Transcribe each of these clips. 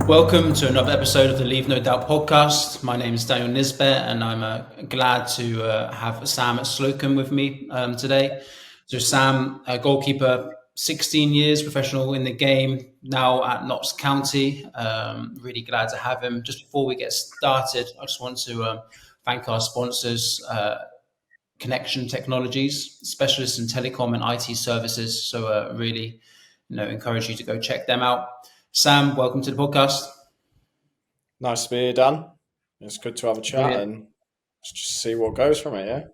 Welcome to another episode of the Leave No Doubt podcast. My name is Daniel Nisbet, and I'm glad to have Sam Slocombe with me today. So Sam, a goalkeeper, 16 years professional in the game, now at Notts County. Really glad to have him. Just before we get started, I just want to thank our sponsors, Connection Technologies, specialists in telecom and IT services. So really, encourage you to go check them out. Sam, welcome to the podcast. Nice to be here, Dan. It's good to have a chat Brilliant. and just see what goes from it. Yeah.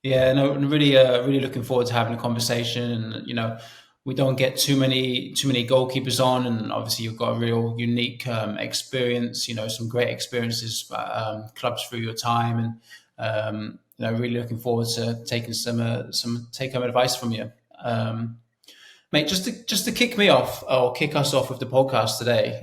Yeah, no, really, really looking forward to having a conversation. And we don't get too many goalkeepers on, and obviously you've got a real unique experience. Some great experiences, clubs through your time, and really looking forward to taking some take home advice from you. Mate, just to kick me off or kick us off with the podcast today,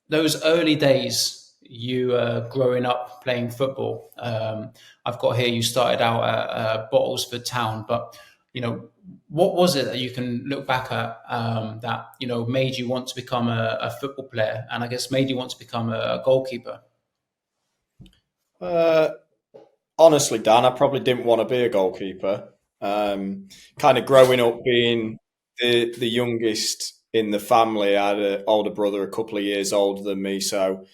those early days you growing up playing football. I've got here you started out at Bottlesford Town, but what was it that you can look back at that made you want to become a football player, and I guess made you want to become a goalkeeper? Uh, Honestly, Dan, I probably didn't want to be a goalkeeper. Kind of growing up being the youngest in the family, I had an older brother, a couple of years older than me. So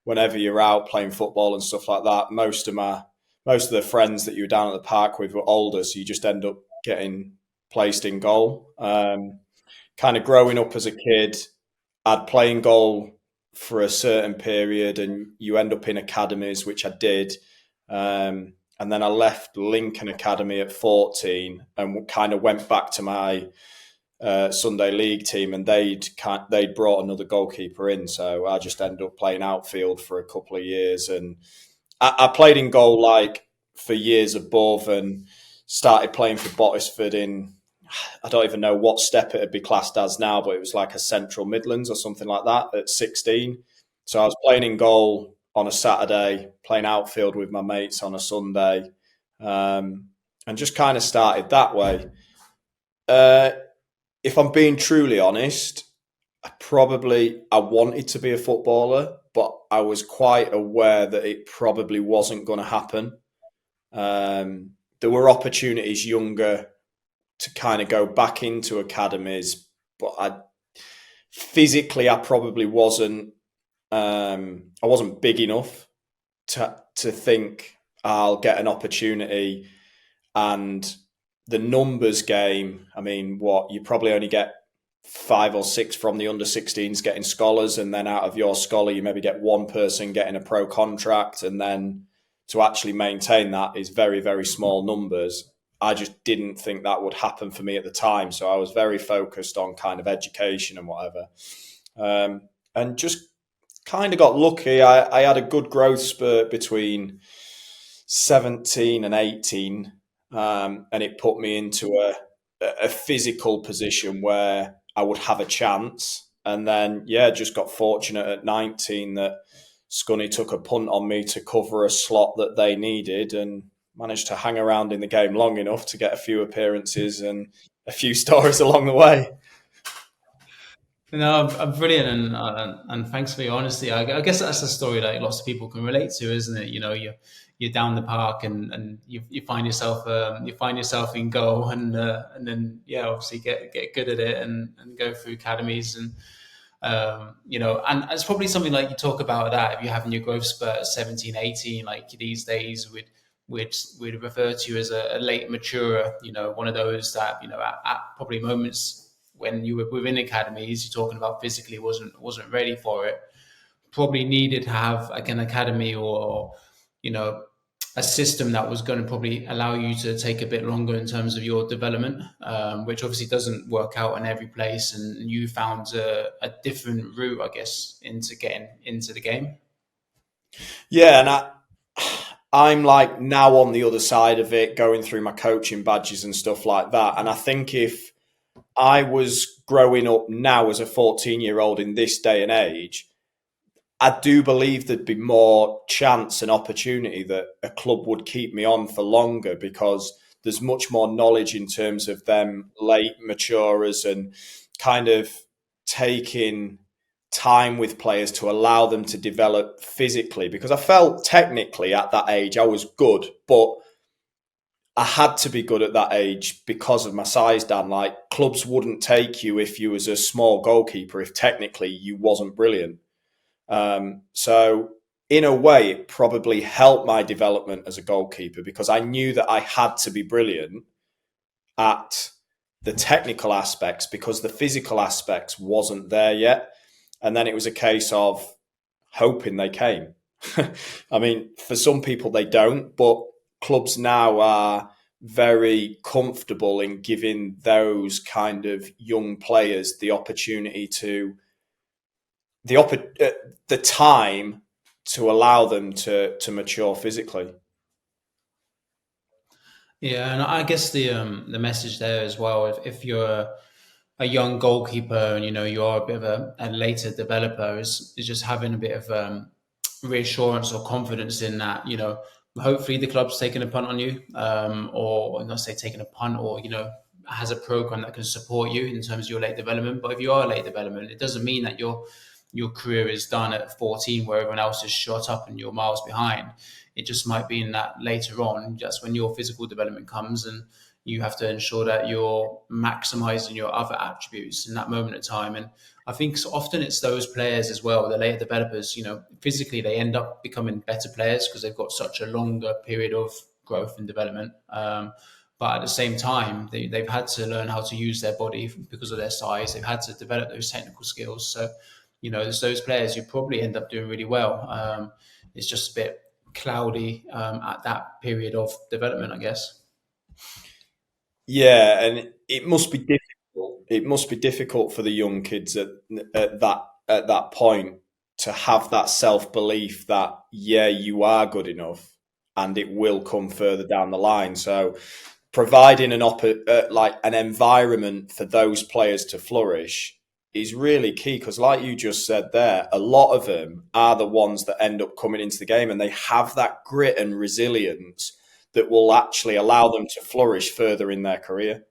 whenever you're out playing football and stuff like that, most of the friends that you were down at the park with were older, so you just end up getting placed in goal. Kind of growing up as a kid, I'd play in goal for a certain period, and you end up in academies, which I did. And then I left Lincoln Academy at 14 and kind of went back to my Sunday league team, and they'd brought another goalkeeper in, so I just ended up playing outfield for a couple of years, and I played in goal like for years above, and started playing for Bottisford in, I don't even know what step it would be classed as now, but it was like a Central Midlands or something like that at 16. So I was playing in goal on a Saturday, playing outfield with my mates on a Sunday, and just kind of started that way. Uh, if I'm being truly honest, I wanted to be a footballer, but I was quite aware that it probably wasn't going to happen. There were opportunities younger to kind of go back into academies, but I probably wasn't. I wasn't big enough to think I'll get an opportunity. And the numbers game, I mean, what you probably only get 5 or 6 from the under 16s getting scholars, and then out of your scholar you maybe get one person getting a pro contract, and then to actually maintain that is very, very small numbers. I just didn't think that would happen for me at the time, so I was very focused on kind of education and whatever, and just kind of got lucky. I had a good growth spurt between 17 and 18, and it put me into a physical position where I would have a chance. And then, yeah, just got fortunate at 19 that Scunny took a punt on me to cover a slot that they needed, and managed to hang around in the game long enough to get a few appearances and a few stories along the way. No, I'm brilliant, and thanks for your honesty. I guess that's a story that lots of people can relate to, isn't it? You're down the park, and you find yourself in goal, and then obviously get good at it, and go through academies, and it's probably something like you talk about that if you're having your growth spurt at 17, 18, like these days we'd refer to you as a late maturer, one of those that at probably moments when you were within academies, you're talking about physically wasn't ready for it. Probably needed to have like an academy or a system that was going to probably allow you to take a bit longer in terms of your development, which obviously doesn't work out in every place. And you found a different route, I guess, into getting into the game. Yeah, and I'm like now on the other side of it, going through my coaching badges and stuff like that. And I think if I was growing up now as a 14-year-old in this day and age, I do believe there'd be more chance and opportunity that a club would keep me on for longer, because there's much more knowledge in terms of them late maturers and kind of taking time with players to allow them to develop physically, because I felt technically at that age I was good, but I had to be good at that age because of my size, Dan. Like, clubs wouldn't take you if you was a small goalkeeper if technically you wasn't brilliant. So in a way, it probably helped my development as a goalkeeper because I knew that I had to be brilliant at the technical aspects because the physical aspects wasn't there yet. And then it was a case of hoping they came. I mean, for some people they don't, but clubs now are very comfortable in giving those kind of young players the opportunity to the time to allow them to mature physically. Yeah, and I guess the message there as well, if you're a young goalkeeper and you are a bit of a later developer, is just having a bit of reassurance or confidence in that, hopefully the club's taking a punt on you, or not say taking a punt, or has a program that can support you in terms of your late development. But if you are a late development, it doesn't mean that your career is done at 14 where everyone else is shot up and you're miles behind. It just might be in that later on, just when your physical development comes, and you have to ensure that you're maximizing your other attributes in that moment of time. And I think so often it's those players as well, the later developers, physically they end up becoming better players because they've got such a longer period of growth and development. But at the same time, they've had to learn how to use their body because of their size. They've had to develop those technical skills. So, there's those players who probably end up doing really well. It's just a bit cloudy at that period of development, I guess. Yeah, and it must be difficult. It must be difficult for the young kids at that point to have that self belief that yeah, you are good enough, and it will come further down the line. So providing like an environment for those players to flourish is really key because, like you just said there, a lot of them are the ones that end up coming into the game and they have that grit and resilience that will actually allow them to flourish further in their career.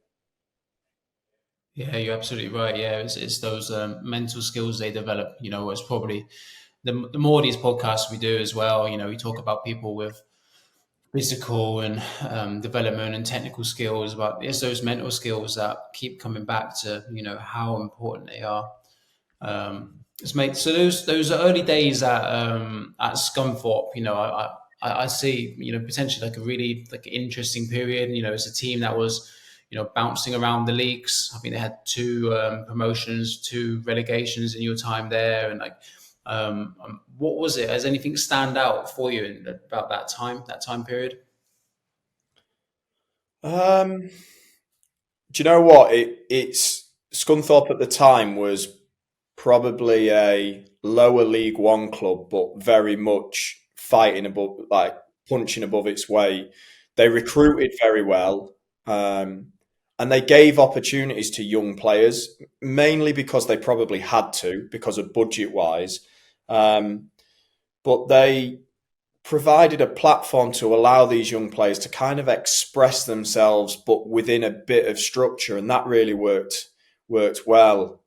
Yeah, you're absolutely right. Yeah, it's those mental skills they develop. It's probably the more of these podcasts we do as well. We talk about people with physical and development and technical skills, but it's those mental skills that keep coming back to how important they are. It's made so those early days at Scunthorpe, I see potentially like a really like interesting period. It's a team that was bouncing around the leagues. I think they had two promotions, two relegations in your time there, and like what was it? Has anything stand out for you about that time period? Um, do you know what? It's Scunthorpe at the time was probably a lower League One club, but very much fighting above, like punching above its weight. They recruited very well, and they gave opportunities to young players, mainly because they probably had to, because of budget wise. Um, but they provided a platform to allow these young players to kind of express themselves, but within a bit of structure, and that really worked well.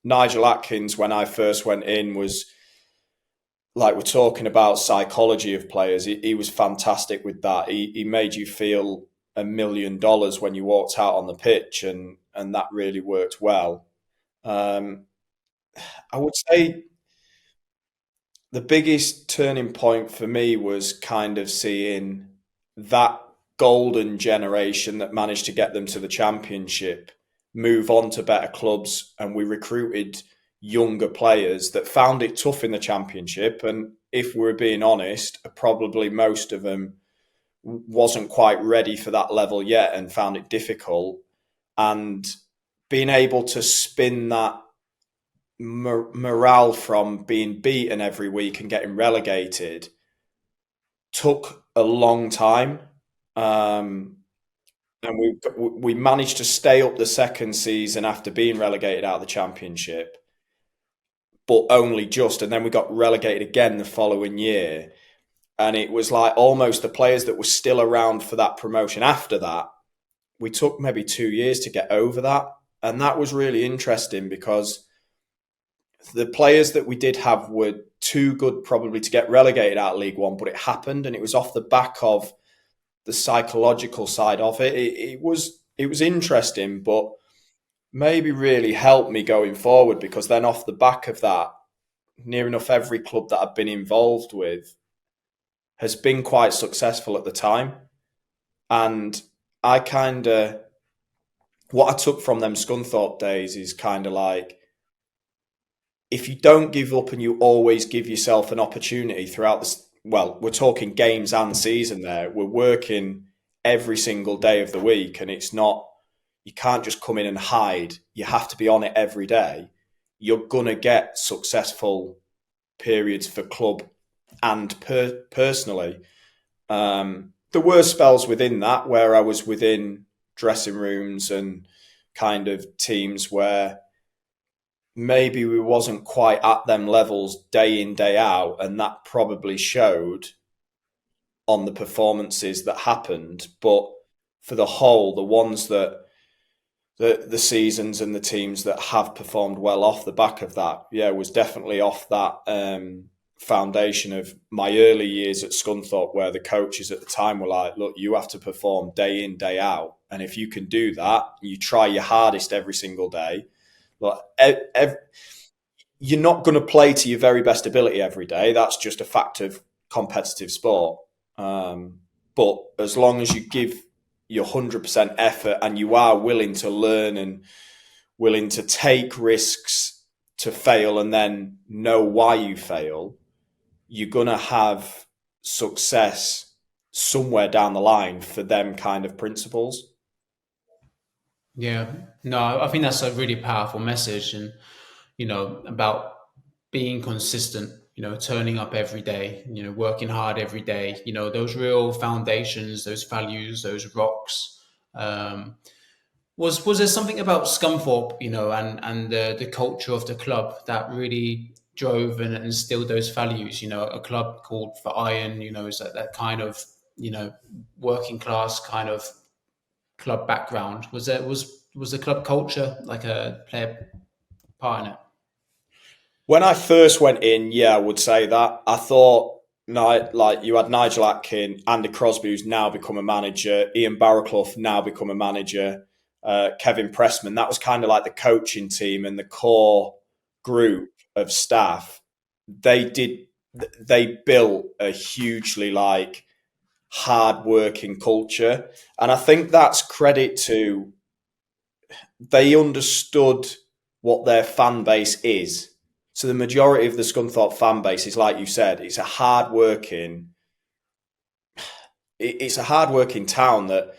Nigel Atkins, when I first went in, was like we're talking about psychology of players. He was fantastic with that. He made you feel $1 million when you walked out on the pitch, and that really worked well. Um, I would say the biggest turning point for me was kind of seeing that golden generation that managed to get them to the championship move on to better clubs, and we recruited younger players that found it tough in the championship. And if we're being honest, probably most of them wasn't quite ready for that level yet and found it difficult. And being able to spin that morale from being beaten every week and getting relegated took a long time. Um, and we managed to stay up the second season after being relegated out of the championship, but only just. And then we got relegated again the following year. And it was like almost the players that were still around for that promotion after that, we took maybe 2 years to get over that. And that was really interesting because the players that we did have were too good probably to get relegated out of League One, but it happened, and it was off the back of the psychological side of it. It was interesting, but maybe really helped me going forward, because then off the back of that, near enough every club that I've been involved with has been quite successful at the time. And I kind of, what I took from them Scunthorpe days is kind of like, if you don't give up and you always give yourself an opportunity throughout this, well, we're talking games and season there. We're working every single day of the week, and it's not, you can't just come in and hide. You have to be on it every day. You're going to get successful periods for club and personally. There were spells within that where I was within dressing rooms and kind of teams where maybe we wasn't quite at them levels day in, day out, and that probably showed on the performances that happened. But for the whole, the ones that the seasons and the teams that have performed well off the back of that, yeah, was definitely off that foundation of my early years at Scunthorpe, where the coaches at the time were like, look, you have to perform day in, day out. And if you can do that, you try your hardest every single day. Look, you're not going to play to your very best ability every day. That's just a fact of competitive sport. But as long as you give your 100% effort and you are willing to learn and willing to take risks to fail and then know why you fail, you're going to have success somewhere down the line for them kind of principles. Yeah, no, I think that's a really powerful message, and about being consistent. Turning up every day. Working hard every day. Those real foundations, those values, those rocks. Was there something about Scunthorpe, and the culture of the club that really drove and instilled those values? A club called for Iron, is that kind of working class kind of club background. Was the club culture like a player part in it? When I first went in, yeah, I would say that. I thought, like you had Nigel Atkin, Andy Crosby, who's now become a manager, Ian Barraclough, now become a manager, Kevin Pressman. That was kind of like the coaching team and the core group of staff. They built a hugely like hard working culture, and I think that's credit to, they understood what their fan base is. So the majority of the Scunthorpe fan base is, like you said, it's a hard working town that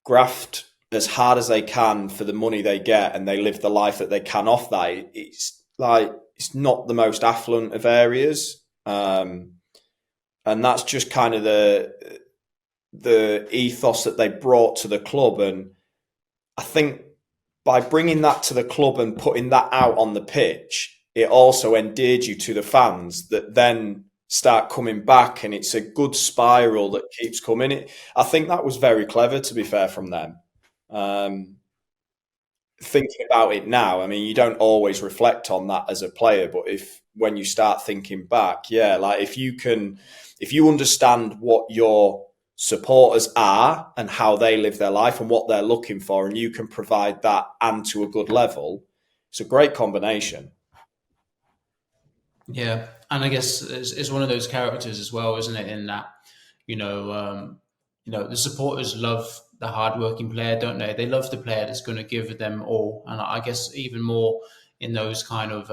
graft as hard as they can for the money they get, and they live the life that they can off that. It's not the most affluent of areas, and that's just kind of the ethos that they brought to the club. And I think by bringing that to the club and putting that out on the pitch, it also endeared you to the fans that then start coming back, and it's a good spiral that keeps coming. I think that was very clever, to be fair, from them. Um, Thinking about it now, I mean, you don't always reflect on that as a player, but when you start thinking back, yeah, like if you understand what your supporters are and how they live their life and what they're looking for, and you can provide that and to a good level, it's a great combination. Yeah, and I guess it's one of those characters as well, isn't it? In that, the supporters love the hardworking player, don't they? They love the player that's going to give them all, and I guess even more in those kind of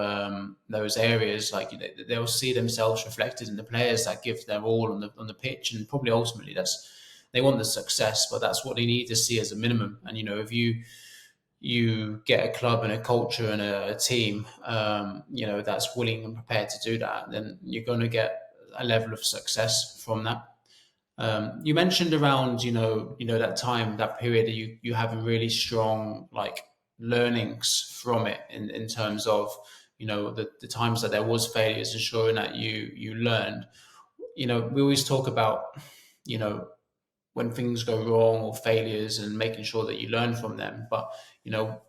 those areas, like they'll see themselves reflected in the players that give their all on the pitch, and probably ultimately that's, they want the success, but that's what they need to see as a minimum. And if you get a club and a culture and a team, that's willing and prepared to do that, then you're going to get a level of success from that. You mentioned around, that time, that period that you having really strong like learnings from it in terms of, the times that there was failures, ensuring that you learned. We always talk about, you know, when things go wrong or failures, and making sure that you learn from them. But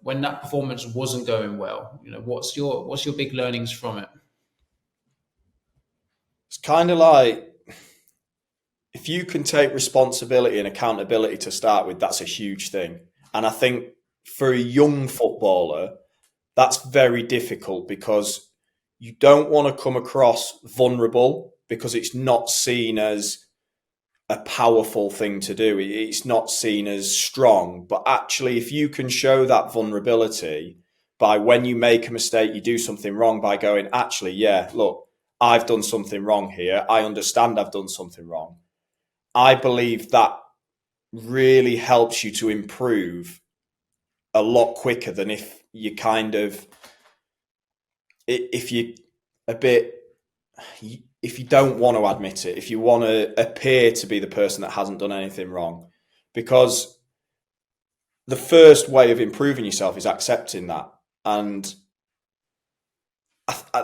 when that performance wasn't going well, what's your big learnings from it? It's kind of like, if you can take responsibility and accountability to start with, that's a huge thing. And I think for a young footballer, that's very difficult because you don't want to come across vulnerable because it's not seen as a powerful thing to do. It's not seen as strong. But actually, if you can show that vulnerability by when you make a mistake, you do something wrong, by going, actually, yeah, look, I've done something wrong here. I understand I've done something wrong. I believe that really helps you to improve a lot quicker than if you kind of, if you a bit, if you don't want to admit it, if you want to appear to be the person that hasn't done anything wrong. Because the first way of improving yourself is accepting that. And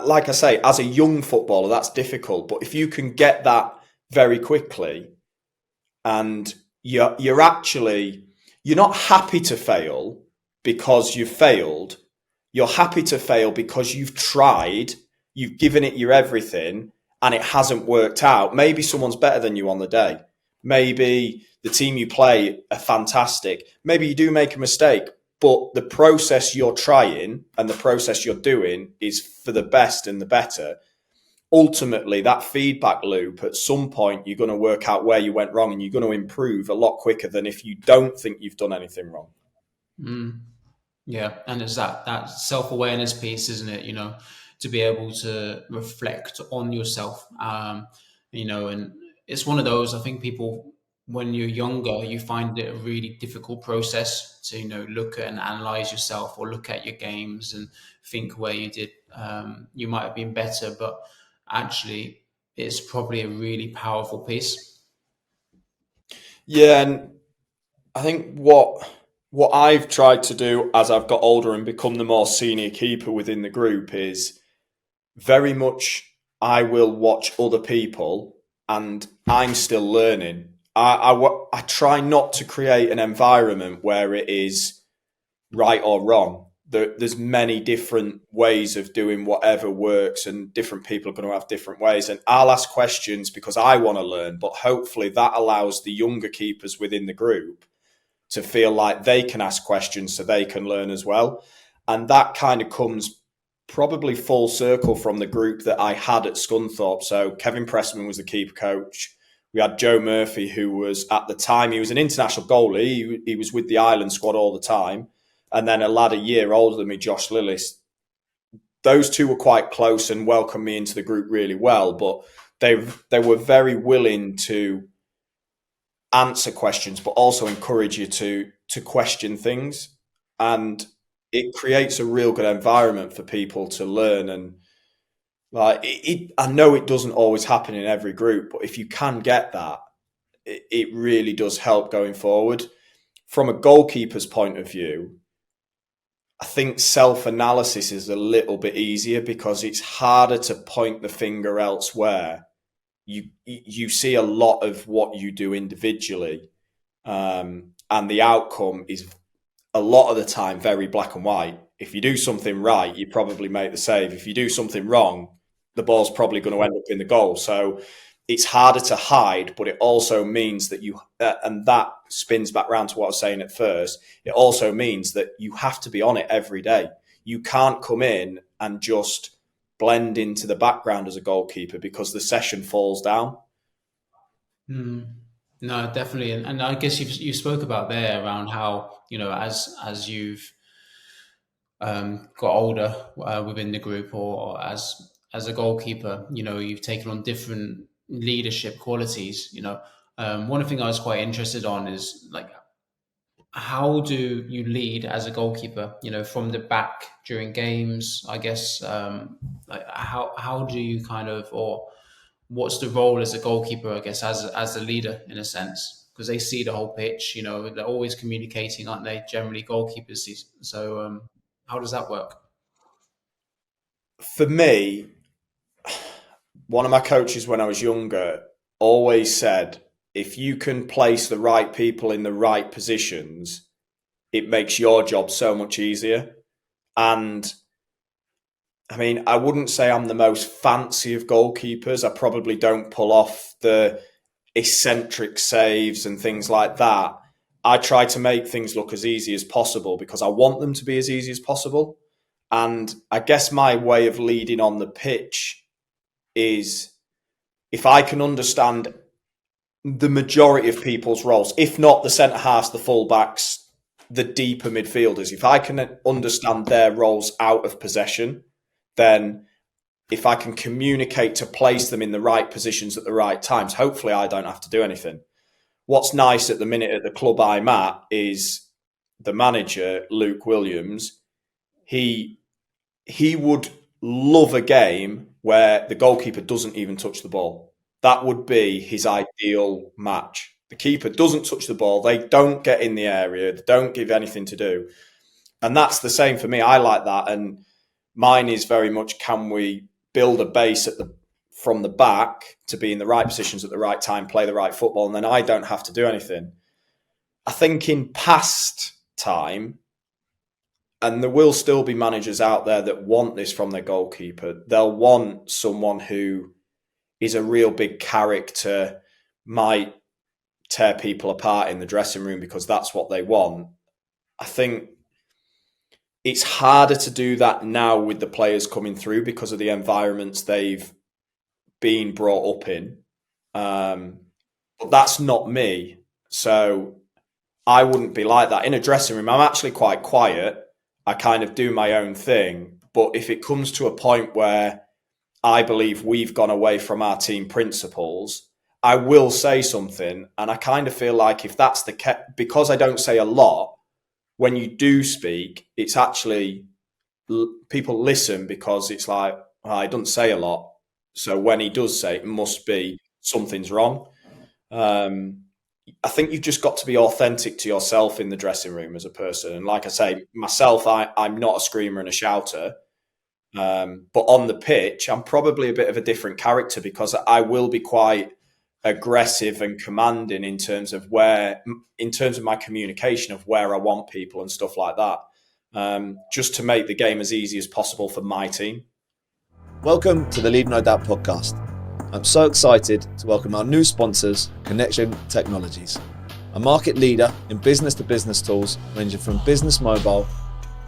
like I say, as a young footballer, that's difficult. But if you can get that very quickly, and you're not happy to fail because you've failed. You're happy to fail because you've tried, you've given it your everything, and it hasn't worked out. Maybe someone's better than you on the day. Maybe the team you play are fantastic. Maybe you do make a mistake, but the process you're trying and the process you're doing is for the best and the better. Ultimately, that feedback loop, at some point, you're going to work out where you went wrong and you're going to improve a lot quicker than if you don't think you've done anything wrong. Mm. Yeah, and it's that self-awareness piece, isn't it? To be able to reflect on yourself. And it's one of those. I think people, when you're younger, you find it a really difficult process to look at and analyze yourself, or look at your games and think where you might have been better, but actually, it's probably a really powerful piece. Yeah, and I think what I've tried to do as I've got older and become the more senior keeper within the group is very much I will watch other people and I'm still learning. I try not to create an environment where it is right or wrong. There's many different ways of doing whatever works, and different people are going to have different ways. And I'll ask questions because I want to learn, but hopefully that allows the younger keepers within the group to feel like they can ask questions so they can learn as well. And that kind of comes probably full circle from the group that I had at Scunthorpe. So Kevin Pressman was the keeper coach. We had Joe Murphy, who was, at the time, he was an international goalie. He was with the Ireland squad all the time. And then a lad a year older than me, Josh Lillis. Those two were quite close and welcomed me into the group really well. But they were very willing to answer questions, but also encourage you to question things. And it creates a real good environment for people to learn. And I know it doesn't always happen in every group, but if you can get that, it really does help going forward. From a goalkeeper's point of view, I think self-analysis is a little bit easier because it's harder to point the finger elsewhere. You see a lot of what you do individually, and the outcome is a lot of the time very black and white. If you do something right, you probably make the save. If you do something wrong, the ball's probably going to end up in the goal. So it's harder to hide, but it also means that and that spins back around to what I was saying at first. It also means that you have to be on it every day. You can't come in and just blend into the background as a goalkeeper because the session falls down. Mm. No, definitely, and I guess you spoke about there around how as you've got older within the group, or as a goalkeeper, you've taken on different leadership qualities. One thing I was quite interested on is, like, how do you lead as a goalkeeper? From the back during games, I guess. Like, how do you kind of, or what's the role as a goalkeeper, I guess, as a leader, in a sense, because they see the whole pitch. They're always communicating, aren't they? Generally, goalkeepers. So, how does that work? For me, one of my coaches when I was younger always said, if you can place the right people in the right positions, it makes your job so much easier. And I mean, I wouldn't say I'm the most fancy of goalkeepers. I probably don't pull off the eccentric saves and things like that. I try to make things look as easy as possible because I want them to be as easy as possible. And I guess my way of leading on the pitch is if I can understand the majority of people's roles, if not the centre halves, the fullbacks, the deeper midfielders, if I can understand their roles out of possession, then if I can communicate to place them in the right positions at the right times, hopefully I don't have to do anything. What's nice at the minute at the club I'm at is the manager, Luke Williams, he would love a game where the goalkeeper doesn't even touch the ball. That would be his ideal match. The keeper doesn't touch the ball. They don't get in the area. They don't give anything to do. And that's the same for me. I like that. And mine is very much, can we build a base from the back to be in the right positions at the right time, play the right football, and then I don't have to do anything. I think in past time, and there will still be managers out there that want this from their goalkeeper, they'll want someone who is a real big character, might tear people apart in the dressing room because that's what they want. I think it's harder to do that now with the players coming through because of the environments they've been brought up in. But that's not me. So I wouldn't be like that. In a dressing room, I'm actually quite quiet. I kind of do my own thing. But if it comes to a point where I believe we've gone away from our team principles, I will say something. And I kind of feel like if that's the case, because I don't say a lot, when you do speak, it's actually people listen because it's like, oh, he doesn't say a lot. So when he does say it, must be something's wrong. I think you've just got to be authentic to yourself in the dressing room as a person. And like I say, myself, I'm not a screamer and a shouter. But on the pitch, I'm probably a bit of a different character because I will be quite aggressive and commanding in terms of my communication of where I want people and stuff like that. Just to make the game as easy as possible for my team. Welcome to the Leave No Doubt podcast. I'm so excited to welcome our new sponsors, Connection Technologies, a market leader in business-to-business tools ranging from business mobile,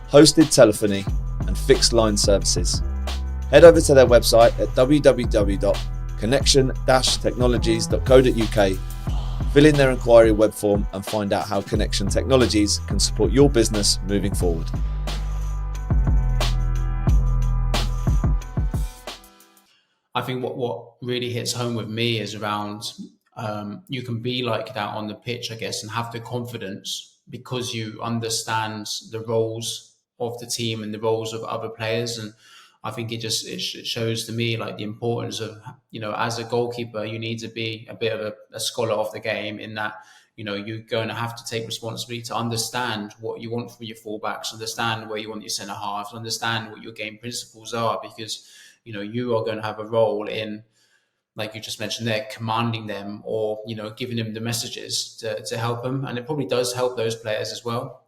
hosted telephony, and fixed line services. Head over to their website at www.connection-technologies.co.uk, fill in their inquiry web form and find out how Connection Technologies can support your business moving forward. I think what really hits home with me is around you can be like that on the pitch, I guess, and have the confidence because you understand the roles of the team and the roles of other players. And I think it shows to me like the importance of, as a goalkeeper, you need to be a bit of a scholar of the game in that, you're going to have to take responsibility to understand what you want from your fullbacks, understand where you want your centre halves, understand what your game principles are, because you are going to have a role in, like you just mentioned there, commanding them or, giving them the messages to help them. And it probably does help those players as well.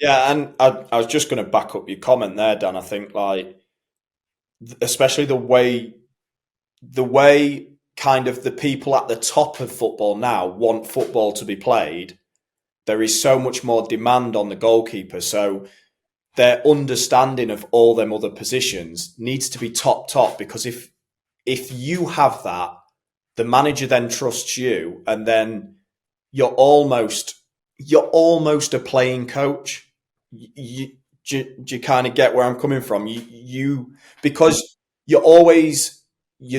Yeah, and I was just going to back up your comment there, Dan. I think like, especially the way kind of the people at the top of football now want football to be played, there is so much more demand on the goalkeeper. So their understanding of all them other positions needs to be top because if you have that, the manager then trusts you, and then you're almost a playing coach. Do you kind of get where I'm coming from? Because you're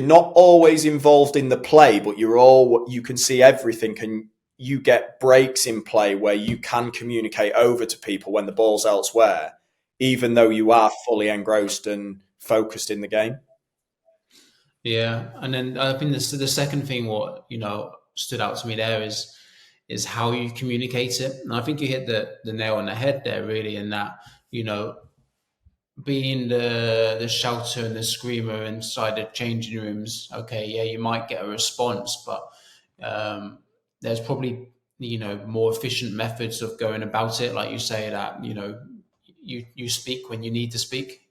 not always involved in the play, but you can see everything, and you get breaks in play where you can communicate over to people when the ball's elsewhere, even though you are fully engrossed and focused in the game. Yeah, and then I think the second thing what stood out to me there is how you communicate it, and I think you hit the nail on the head there, really, in that being the shouter and the screamer inside the changing rooms, okay, yeah, you might get a response, but there's probably more efficient methods of going about it. Like you say, that you speak when you need to speak.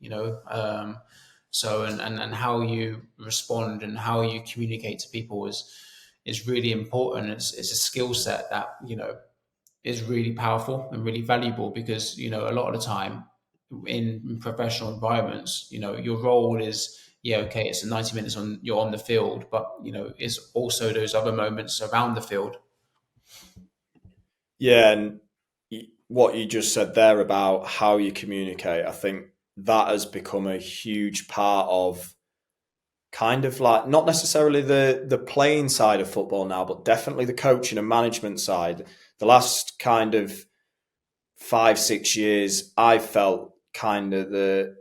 So and how you respond and how you communicate to people is really important. It's a skill set that is really powerful and really valuable, because a lot of the time in professional environments, your role is, yeah, okay, it's 90 minutes you're on the field, but it's also those other moments around the field. Yeah, and what you just said there about how you communicate, I think that has become a huge part of kind of like not necessarily the playing side of football now, but definitely the coaching and management side. The last kind of 5-6 years, I've felt kind of the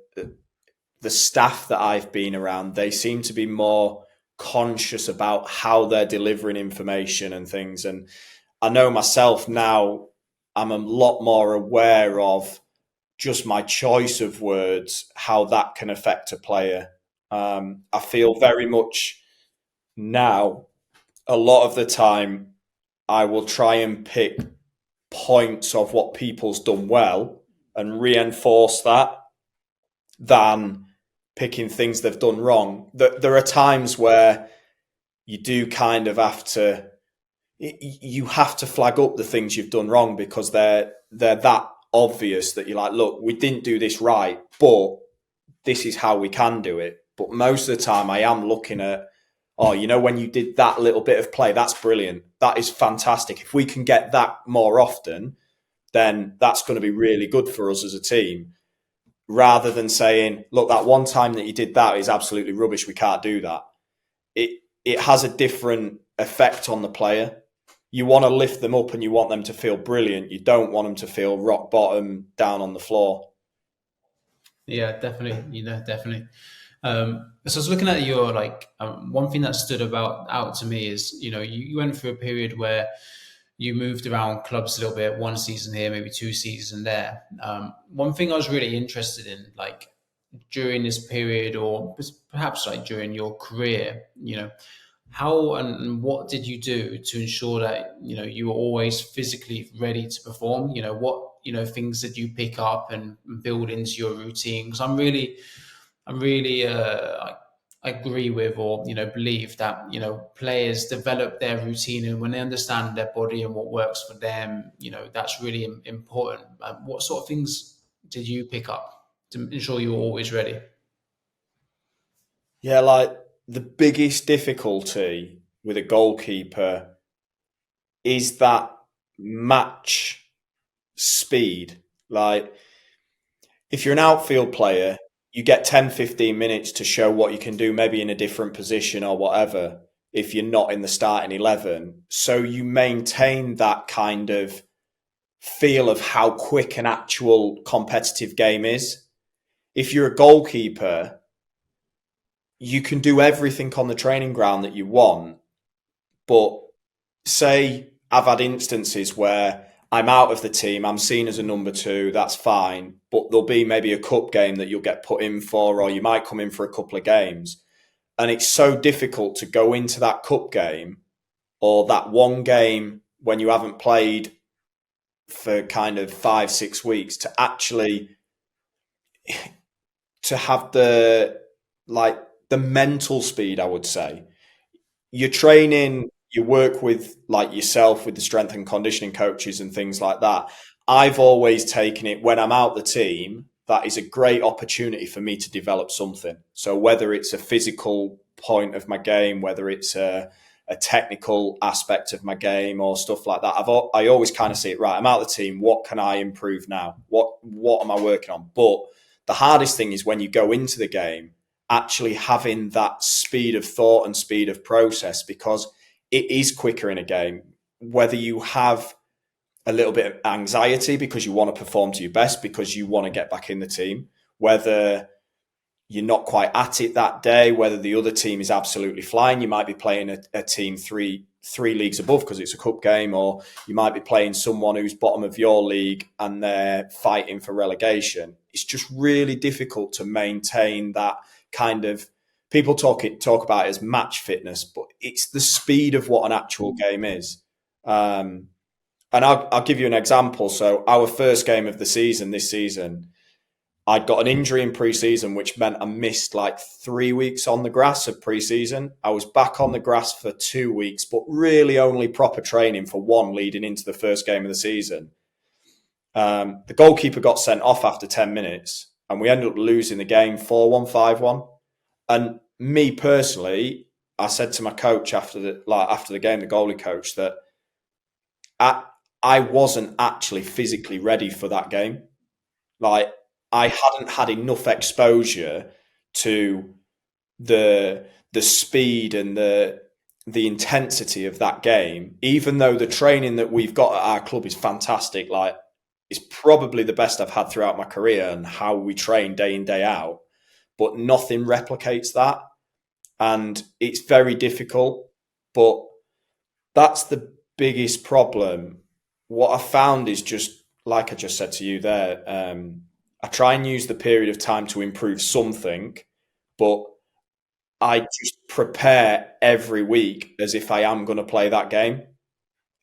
staff that I've been around, they seem to be more conscious about how they're delivering information and things. And I know myself now, I'm a lot more aware of just my choice of words, how that can affect a player. I feel very much now, a lot of the time, I will try and pick points of what people's done well and reinforce that than picking things they've done wrong. There are times where you do kind of have to flag up the things you've done wrong, because they're that obvious that you're like, look, we didn't do this right, but this is how we can do it. But most of the time I am looking at, when you did that little bit of play, that's brilliant. That is fantastic. If we can get that more often, then that's going to be really good for us as a team. Rather than saying, look, that one time that you did that is absolutely rubbish, we can't do that. It has a different effect on the player. You want to lift them up and you want them to feel brilliant. You don't want them to feel rock bottom down on the floor. Yeah, definitely. Definitely. So I was looking at your one thing that stood out to me is you went through a period where you moved around clubs a little bit, one season here, maybe 2 seasons there. One thing I was really interested in, during this period, or perhaps during your career, how and what did you do to ensure that you were always physically ready to perform? What things did you pick up and build into your routine? Because I agree with, or believe that players develop their routine, and when they understand their body and what works for them, that's really important. What sort of things did you pick up to ensure you were always ready? Yeah, like the biggest difficulty with a goalkeeper is that match speed. Like, if you're an outfield player, you get 10-15 minutes to show what you can do, maybe in a different position or whatever, if you're not in the starting 11. So you maintain that kind of feel of how quick an actual competitive game is. If you're a goalkeeper, you can do everything on the training ground that you want, but say I've had instances where I'm out of the team, I'm seen as a number two, that's fine, but there'll be maybe a cup game that you'll get put in for, or you might come in for a couple of games. And it's so difficult to go into that cup game or that one game when you haven't played for kind of 5-6 weeks to actually to have the mental speed, I would say. You're training, you work with yourself with the strength and conditioning coaches and things like that. I've always taken it when I'm out the team, that is a great opportunity for me to develop something. So whether it's a physical point of my game, whether it's a technical aspect of my game or stuff like that, I always kind of see it, right, I'm out the team, what can I improve now? What am I working on? But the hardest thing is when you go into the game, actually having that speed of thought and speed of process, because it is quicker in a game. Whether you have a little bit of anxiety because you want to perform to your best, because you want to get back in the team, whether you're not quite at it that day, whether the other team is absolutely flying, you might be playing a team three leagues above because it's a cup game, or you might be playing someone who's bottom of your league and they're fighting for relegation. it's just really difficult to maintain that kind of, people talk about it as match fitness, but it's the speed of what an actual game is. And I'll give you an example. So our first game of the season this season, I'd got an injury in pre-season, which meant I missed like 3 weeks on the grass of pre-season. I was back on the grass for 2 weeks, but really only proper training for one leading into the first game of the season. The goalkeeper got sent off after 10 minutes and we ended up losing the game 4-1, 5-1. And me personally, I said to my coach after the game, the goalie coach, that I wasn't actually physically ready for that game. Like, I hadn't had enough exposure to the speed and the intensity of that game, even though the training that we've got at our club is fantastic. Like, it's probably the best I've had throughout my career, and how we train day in, day out, but nothing replicates that. And it's very difficult, but that's the biggest problem. What I found is, just like I just said to you there, I try and use the period of time to improve something, but I just prepare every week as if I am going to play that game.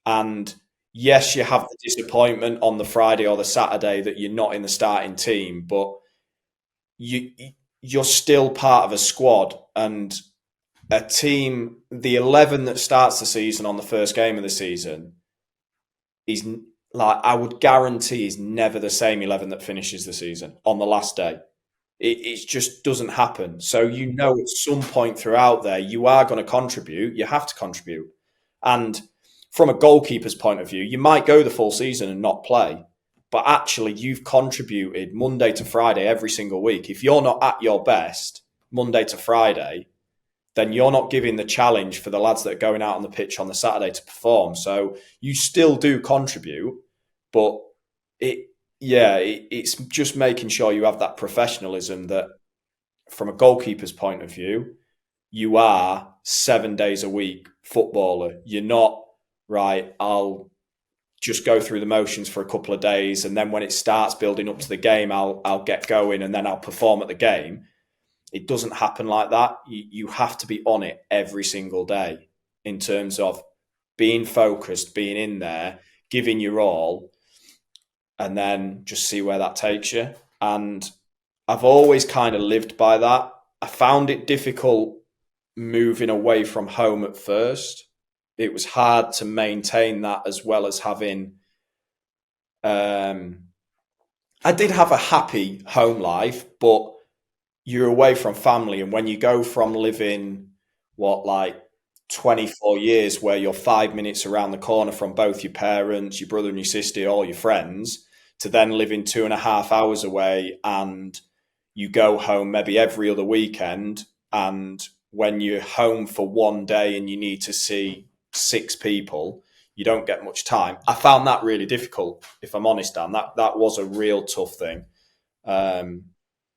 And yes, you have the disappointment on the Friday or the Saturday that you're not in the starting team, but you're still part of a squad, and a team, the 11 that starts the season on the first game of the season, is like, I would guarantee is never the same 11 that finishes the season on the last day. It just doesn't happen. So, at some point throughout there, you are going to contribute. You have to contribute. And from a goalkeeper's point of view, you might go the full season and not play, but actually you've contributed Monday to Friday every single week. If you're not at your best Monday to Friday, then you're not giving the challenge for the lads that are going out on the pitch on the Saturday to perform. So you still do contribute, but it's just making sure you have that professionalism, that from a goalkeeper's point of view, you are 7 days a week footballer. You're not, right, I'll just go through the motions for a couple of days, and then when it starts building up to the game, I'll get going and then I'll perform at the game. It doesn't happen like that. You have to be on it every single day in terms of being focused, being in there, giving your all, and then just see where that takes you. And I've always kind of lived by that. I found it difficult moving away from home at first. It was hard to maintain that, as well as having... I did have a happy home life, but you're away from family. And when you go from living, 24 years where you're 5 minutes around the corner from both your parents, your brother and your sister, all your friends, to then living 2.5 hours away, and you go home maybe every other weekend, and when you're home for one day and you need to see 6 people, you don't get much time. I found that really difficult, if I'm honest, Dan. That was a real tough thing.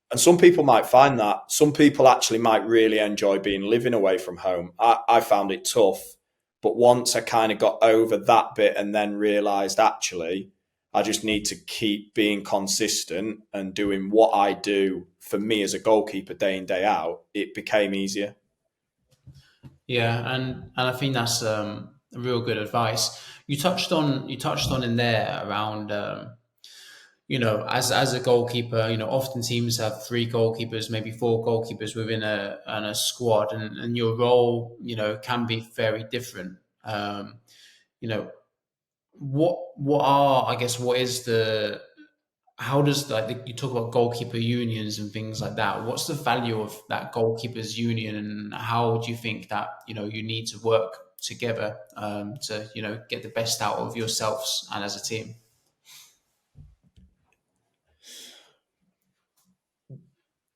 And some people might find that. Some people actually might really enjoy living away from home. I found it tough. But once I kind of got over that bit and then realised, actually, I just need to keep being consistent and doing what I do for me as a goalkeeper day in, day out, it became easier. Yeah, and I think that's real good advice. You touched on in there around as a goalkeeper, often teams have 3 goalkeepers, maybe 4 goalkeepers within a squad, and your role, can be very different. How does, you talk about goalkeeper unions and things like that? What's the value of that goalkeepers union, and how do you think that you need to work together to get the best out of yourselves and as a team?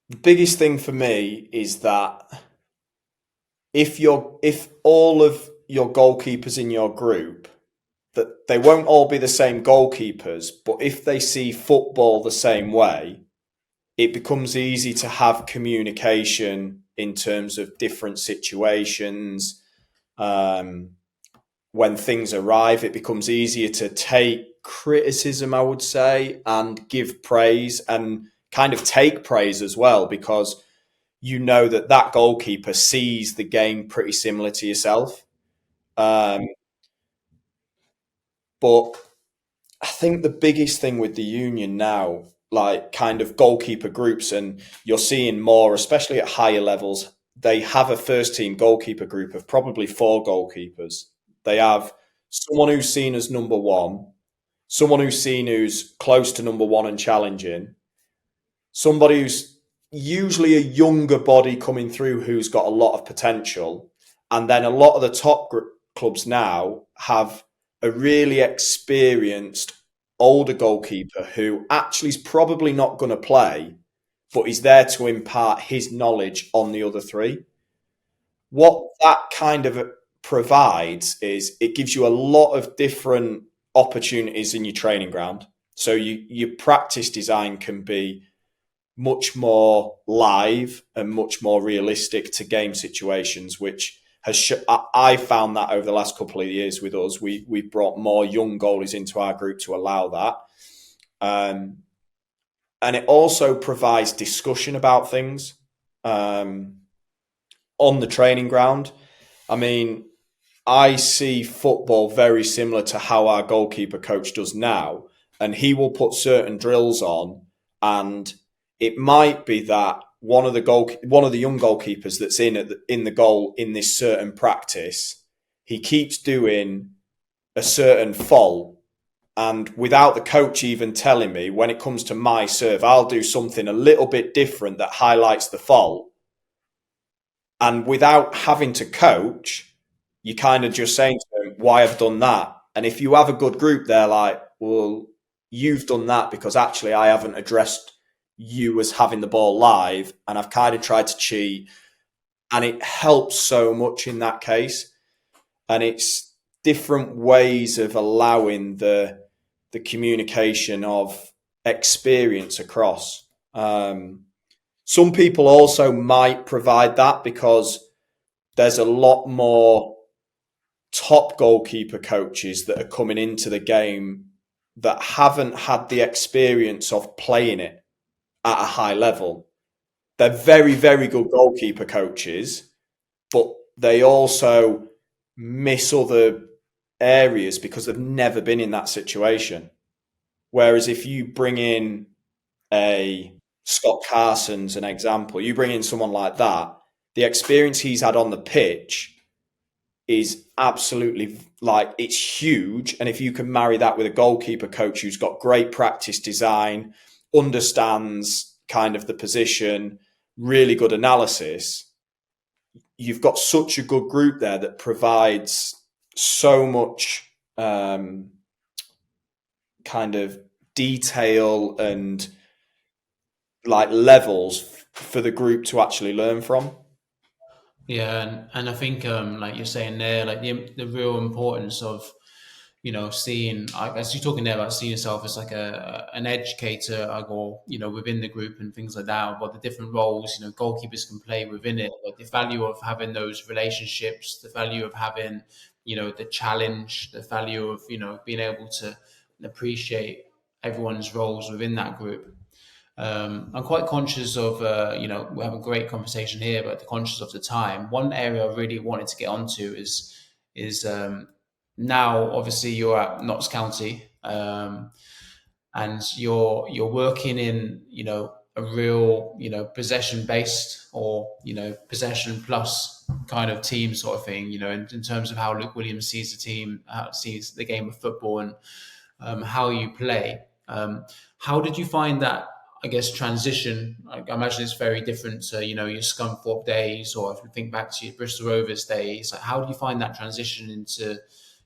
The biggest thing for me is that if all of your goalkeepers in your group, that they won't all be the same goalkeepers, but if they see football the same way, it becomes easy to have communication in terms of different situations. When things arrive, it becomes easier to take criticism, I would say, and give praise, and kind of take praise as well, because you know that goalkeeper sees the game pretty similar to yourself. But I think the biggest thing with the union now, like kind of goalkeeper groups, and you're seeing more, especially at higher levels, they have a first team goalkeeper group of probably 4 goalkeepers. They have someone who's seen as number one, someone who's close to number one and challenging, somebody who's usually a younger body coming through who's got a lot of potential. And then a lot of the top clubs now have a really experienced older goalkeeper who actually is probably not going to play, but he's there to impart his knowledge on the other 3. What that kind of provides is it gives you a lot of different opportunities in your training ground. So your practice design can be much more live and much more realistic to game situations, which has I found that over the last couple of years with us, we've brought more young goalies into our group to allow that. And it also provides discussion about things on the training ground. I mean, I see football very similar to how our goalkeeper coach does now, and he will put certain drills on, and it might be that one of the young goalkeepers that's in the goal in this certain practice, he keeps doing a certain fault, and without the coach even telling me, when it comes to my serve, I'll do something a little bit different that highlights the fault. And without having to coach, you kind of just saying to them, why I've done that. And if you have a good group, they're like, well, you've done that because actually I haven't addressed you as having the ball live, and I've kind of tried to cheat. And it helps so much in that case. And it's different ways of allowing the communication of experience across. Some people also might provide that because there's a lot more top goalkeeper coaches that are coming into the game that haven't had the experience of playing it at a high level. They're very, very good goalkeeper coaches, but they also miss other areas because they've never been in that situation. Whereas if you bring in a Scott Carson's an example, you bring in someone like that, the experience he's had on the pitch is absolutely, like, it's huge. And if you can marry that with a goalkeeper coach who's got great practice design, understands kind of the position, really good analysis, you've got such a good group there that provides so much kind of detail and like levels for the group to actually learn from. Yeah, and I think like you're saying there, like the real importance of, you know, seeing, as you're talking there about seeing yourself as like an educator, or, you know, within the group and things like that, what the different roles, you know, goalkeepers can play within it, like the value of having those relationships, the value of having, you know, the challenge, the value of, you know, being able to appreciate everyone's roles within that group. I'm quite conscious of, you know, we're having a great conversation here, but conscious of the time. One area I really wanted to get onto is now obviously you're at Notts County, and you're working in, you know, a real, you know, possession based, or, you know, possession plus kind of team sort of thing, you know, in terms of how Luke Williams sees the team, how it sees the game of football, and how you play. How did you find that, I guess, transition? I imagine it's very different to, you know, your Scunthorpe days, or if you think back to your Bristol Rovers days. Like, how do you find that transition into,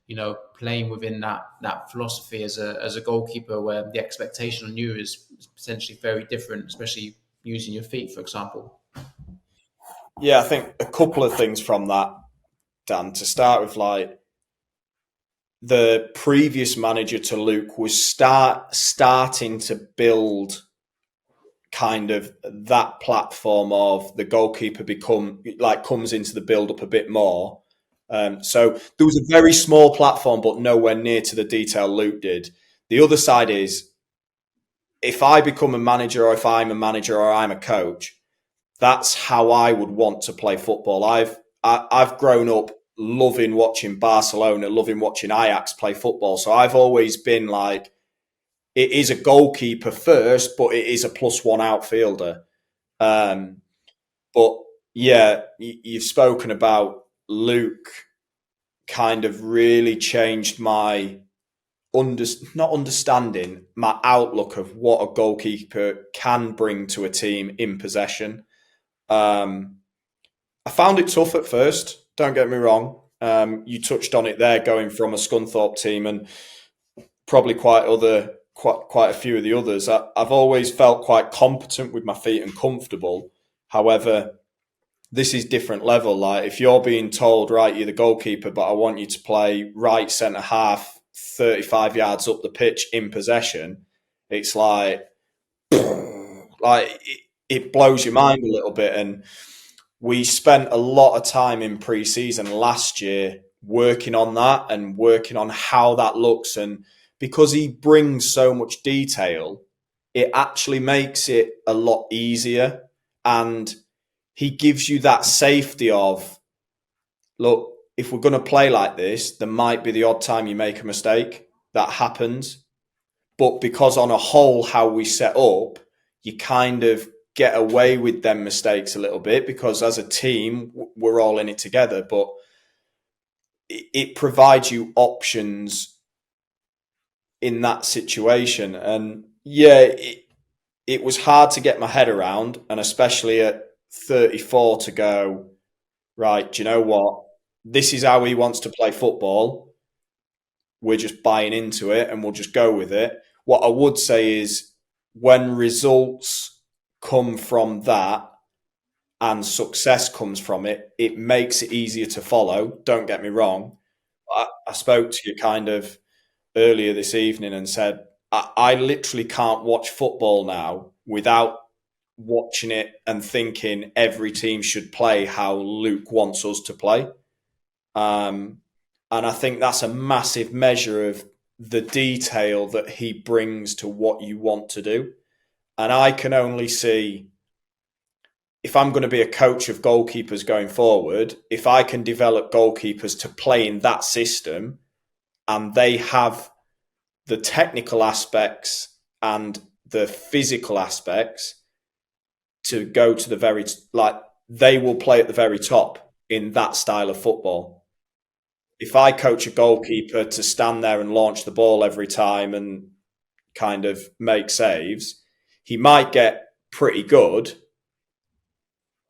you know, playing within that philosophy as a goalkeeper, where the expectation on you is potentially very different, especially using your feet, for example? Yeah, I think a couple of things from that, Dan. To start with, like, the previous manager to Luke was starting to build kind of that platform of the goalkeeper comes into the build up a bit more. So there was a very small platform, but nowhere near to the detail Luke did. The other side is if I become a manager, or if I'm a manager, or I'm a coach, that's how I would want to play football. I've grown up loving watching Barcelona, loving watching Ajax play football. So I've always been like, it is a goalkeeper first, but it is a +1 outfielder. But yeah, you've spoken about Luke kind of really changed my not understanding, my outlook of what a goalkeeper can bring to a team in possession. I found it tough at first, don't get me wrong. You touched on it there, going from a Scunthorpe team and probably quite a few of the others. I've always felt quite competent with my feet and comfortable. However, this is different level. Like, if you're being told, right, you're the goalkeeper, but I want you to play right centre half, 35 yards up the pitch in possession, it's like it blows your mind a little bit. And we spent a lot of time in pre-season last year working on that and working on how that looks. And because he brings so much detail, it actually makes it a lot easier. And he gives you that safety of, look, if we're going to play like this, there might be the odd time you make a mistake. That happens. But because on a whole, how we set up, you kind of get away with them mistakes a little bit, because as a team, we're all in it together. But it provides you options in that situation. And yeah, it was hard to get my head around, and especially at 34 to go, right, do you know what? This is how he wants to play football. We're just buying into it and we'll just go with it. What I would say is, when results come from that and success comes from it, it makes it easier to follow. Don't get me wrong. I spoke to you kind of earlier this evening and said, I literally can't watch football now without watching it and thinking every team should play how Luke wants us to play. And I think that's a massive measure of the detail that he brings to what you want to do. And I can only see, if I'm going to be a coach of goalkeepers going forward, if I can develop goalkeepers to play in that system and they have the technical aspects and the physical aspects to go to the very, like, they will play at the very top in that style of football. If I coach a goalkeeper to stand there and launch the ball every time and kind of make saves, he might get pretty good,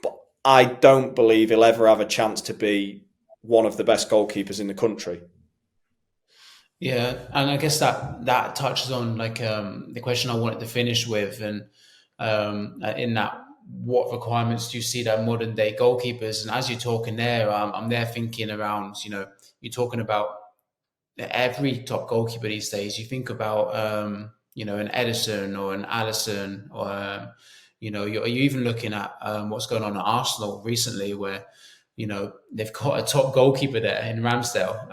but I don't believe he'll ever have a chance to be one of the best goalkeepers in the country. Yeah, and I guess that touches on like the question I wanted to finish with, and in that, what requirements do you see that modern day goalkeepers? And as you're talking there, I'm there thinking around, you're talking about every top goalkeeper these days. You think about an Edison or an Allison, or you're even looking at what's going on at Arsenal recently, where they've got a top goalkeeper there in Ramsdale,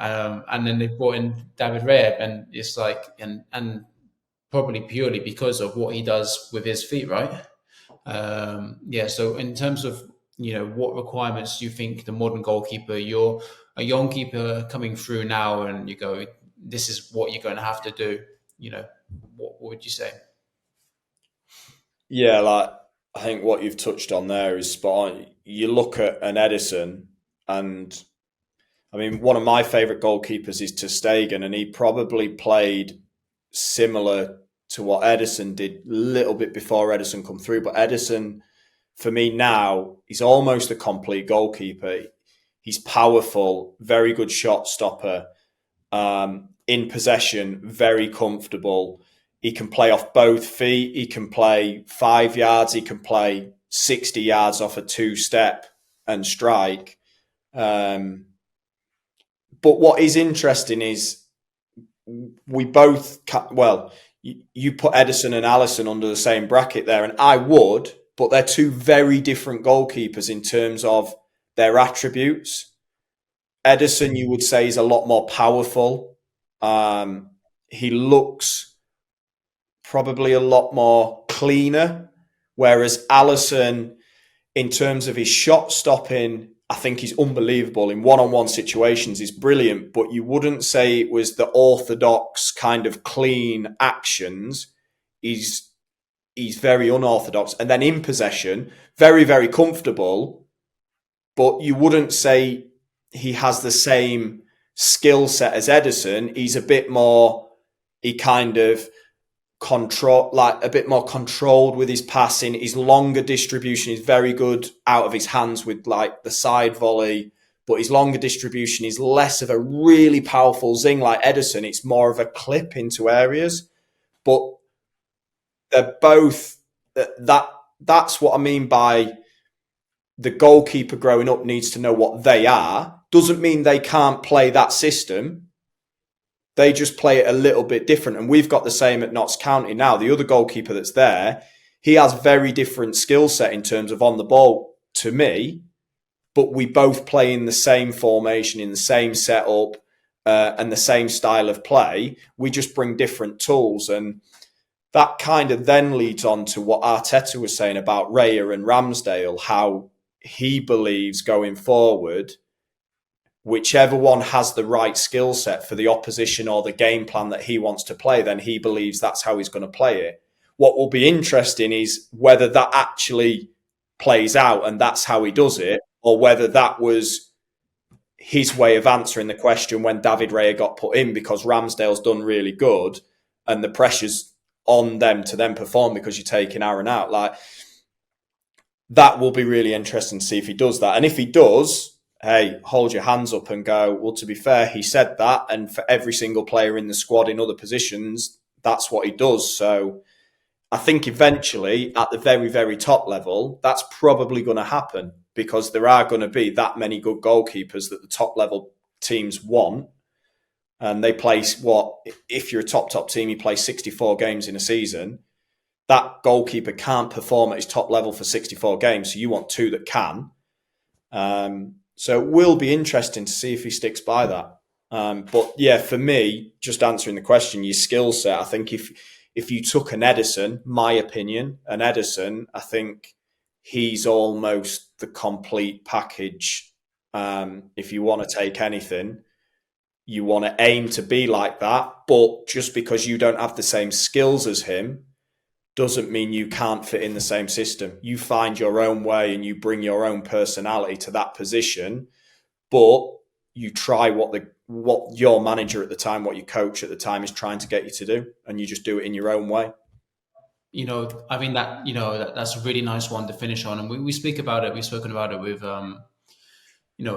and then they've brought in David Raya, and it's like, and probably purely because of what he does with his feet, right? So in terms of what requirements do you think the modern goalkeeper, you're a young keeper coming through now, and you go, this is what you're going to have to do, what would you say? Yeah, like, I think what you've touched on there is spot on. You look at an Edison, and I mean, one of my favourite goalkeepers is ter Stegen, and he probably played similar to what Edison did a little bit before Edison come through. But Edison, for me now, he's almost a complete goalkeeper. He's powerful, very good shot stopper, in possession, very comfortable. He can play off both feet. He can play 5 yards. He can play 60 yards off a two-step and strike. But what is interesting is we both, you put Edison and Allison under the same bracket there, and I would, but they're two very different goalkeepers in terms of their attributes. Edison, you would say, is a lot more powerful. He looks probably a lot more cleaner, whereas Alisson, in terms of his shot stopping, I think he's unbelievable. In one-on-one situations, he's brilliant, but you wouldn't say it was the orthodox kind of clean actions. He's very unorthodox. And then in possession, very, very comfortable, but you wouldn't say he has the same skill set as Ederson. He's a bit more, he kind of a bit more controlled with his passing. His longer distribution is very good out of his hands with like the side volley, but his longer distribution is less of a really powerful zing like Ederson. It's more of a clip into areas, but they're both that's what I mean by the goalkeeper growing up needs to know what they are. Doesn't mean they can't play that system. They just play it a little bit different. And we've got the same at Notts County now. The other goalkeeper that's there, he has very different skill set in terms of on the ball to me, but we both play in the same formation, in the same setup, and the same style of play. We just bring different tools. And that kind of then leads on to what Arteta was saying about Raya and Ramsdale, how he believes going forward, whichever one has the right skill set for the opposition or the game plan that he wants to play, then he believes that's how he's going to play it. What will be interesting is whether that actually plays out and that's how he does it, or whether that was his way of answering the question when David Raya got put in because Ramsdale's done really good and the pressure's on them to then perform because you're taking Aaron out. Like, that will be really interesting to see if he does that. And if he does, hey, hold your hands up and go, well, to be fair, he said that. And for every single player in the squad in other positions, that's what he does. So I think eventually at the very, very top level, that's probably going to happen because there are going to be that many good goalkeepers that the top level teams want. And they play if you're a top team, you play 64 games in a season. That goalkeeper can't perform at his top level for 64 games. So you want two that can. So it will be interesting to see if he sticks by that. But yeah, for me, just answering the question, your skill set, I think if you took an Ederson, my opinion, an Ederson, I think he's almost the complete package. If you want to take anything, you want to aim to be like that. But just because you don't have the same skills as him doesn't mean you can't fit in the same system. You find your own way and you bring your own personality to that position, but you try what your manager at the time, what your coach at the time is trying to get you to do, and you just do it in your own way. I mean that's a really nice one to finish on, and we speak about it. We've spoken about it with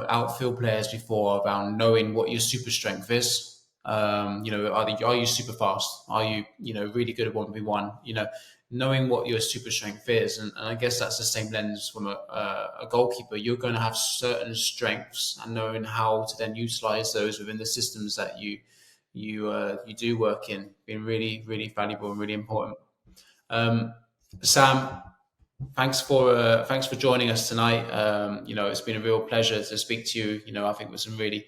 outfield players before around knowing what your super strength is. Are you super fast? Are you really good at 1v1? Knowing what your super strength is, and I guess that's the same lens from a goalkeeper. You're going to have certain strengths, and knowing how to then utilize those within the systems that you do work in, being really, really valuable and really important. Sam, thanks for joining us tonight. It's been a real pleasure to speak to you. I think with some really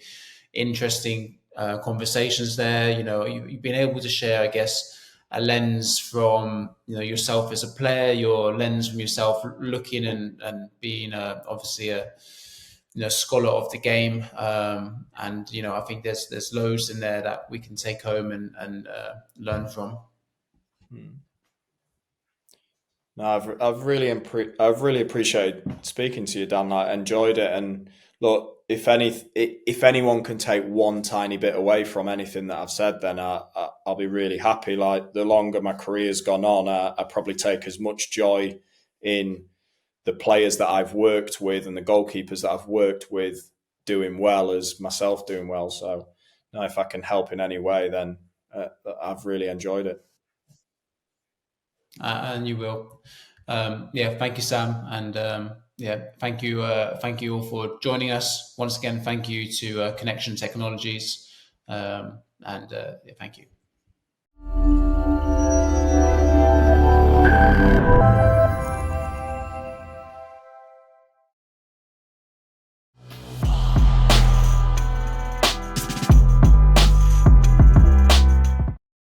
interesting conversations there. You've been able to share, I guess, a lens from yourself as a player, your lens from yourself looking and being obviously a scholar of the game, and I think there's loads in there that we can take home and learn from. No, I've really appreciated speaking to you, Dan. I enjoyed it, and look, if anyone can take one tiny bit away from anything that I've said, then I'll be really happy. Like, the longer my career's gone on, I probably take as much joy in the players that I've worked with and the goalkeepers that I've worked with doing well as myself doing well. So, if I can help in any way, then I've really enjoyed it. And you will. Thank you, Sam, and thank you all for joining us once again. Thank you to Connection Technologies, and thank you.